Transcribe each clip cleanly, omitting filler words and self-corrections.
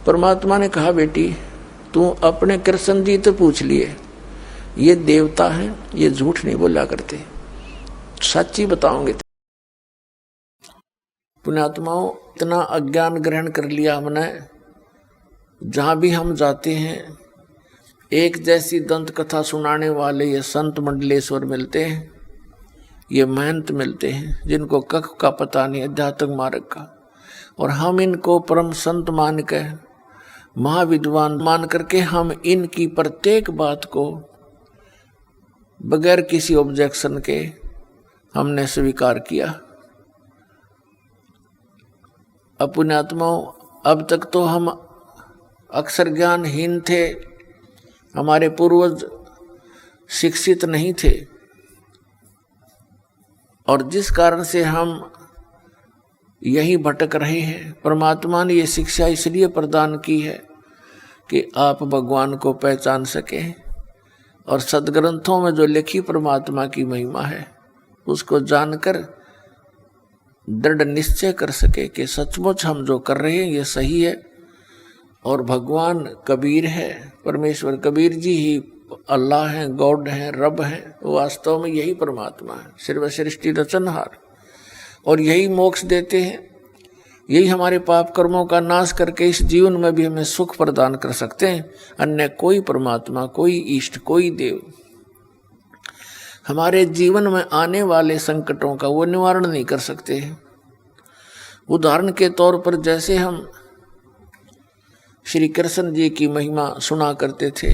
परमात्मा ने कहा, बेटी तू अपने कृष्ण जी तो पूछ लिए, ये देवता है, ये झूठ नहीं बोला करते, सच्ची बताओगे। पुण्यात्माओं, इतना अज्ञान ग्रहण कर लिया हमने, जहां भी हम जाते हैं एक जैसी दंत कथा सुनाने वाले ये संत मंडलेश्वर मिलते हैं, ये महंत मिलते हैं जिनको कख का पता नहीं अध्यात्म मार्ग का, और हम इनको परम संत मान के, महाविद्वान मान करके हम इनकी प्रत्येक बात को बगैर किसी ऑब्जेक्शन के हमने स्वीकार किया। अब पुण्यात्माओं, अब तक तो हम अक्षर ज्ञानहीन थे, हमारे पूर्वज शिक्षित नहीं थे, और जिस कारण से हम यही भटक रहे हैं। परमात्मा ने ये शिक्षा इसलिए प्रदान की है कि आप भगवान को पहचान सकें, और सदग्रंथों में जो लिखी परमात्मा की महिमा है उसको जानकर दृढ़ निश्चय कर सके कि सचमुच हम जो कर रहे हैं ये सही है, और भगवान कबीर है, परमेश्वर कबीर जी ही अल्लाह हैं, गॉड हैं, रब हैं, वास्तव में यही परमात्मा है, सर्व सृष्टि रचनहार, और यही मोक्ष देते हैं, यही हमारे पाप कर्मों का नाश करके इस जीवन में भी हमें सुख प्रदान कर सकते हैं। अन्य कोई परमात्मा, कोई इष्ट, कोई देव हमारे जीवन में आने वाले संकटों का वो निवारण नहीं कर सकते हैं। उदाहरण के तौर पर जैसे हम श्री कृष्ण जी की महिमा सुना करते थे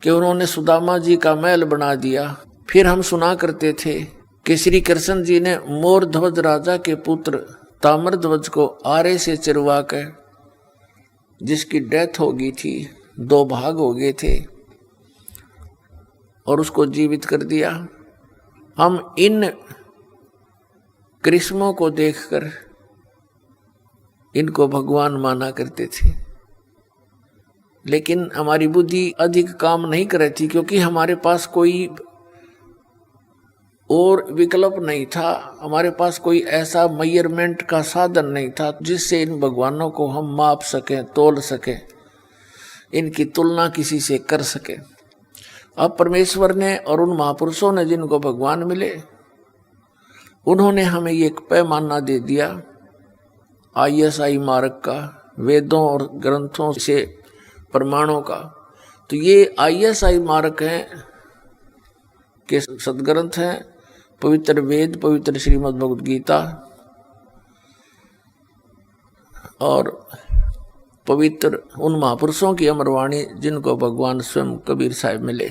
कि उन्होंने सुदामा जी का महल बना दिया, फिर हम सुना करते थे कि श्री कृष्ण जी ने मोर ध्वज राजा के पुत्र ताम्र ध्वज को आरे से चिरवा कर, जिसकी डेथ हो गई थी, 2 भाग हो गए थे, और उसको जीवित कर दिया। हम इन कृष्णों को देखकर इनको भगवान माना करते थे, लेकिन हमारी बुद्धि अधिक काम नहीं कर रही थी, क्योंकि हमारे पास कोई और विकल्प नहीं था, हमारे पास कोई ऐसा मेजरमेंट का साधन नहीं था जिससे इन भगवानों को हम माप सकें, तोल सकें, इनकी तुलना किसी से कर सकें। अब परमेश्वर ने और उन महापुरुषों ने जिनको भगवान मिले, उन्होंने हमें ये एक पैमाना दे दिया ISI मार्ग का, वेदों और ग्रंथों से प्रमाणों का। तो ये ISI मार्ग हैं के सदग्रंथ हैं, पवित्र वेद, पवित्र श्रीमद् भगवद गीता और पवित्र उन महापुरुषों की अमरवाणी जिनको भगवान स्वयं कबीर साहब मिले।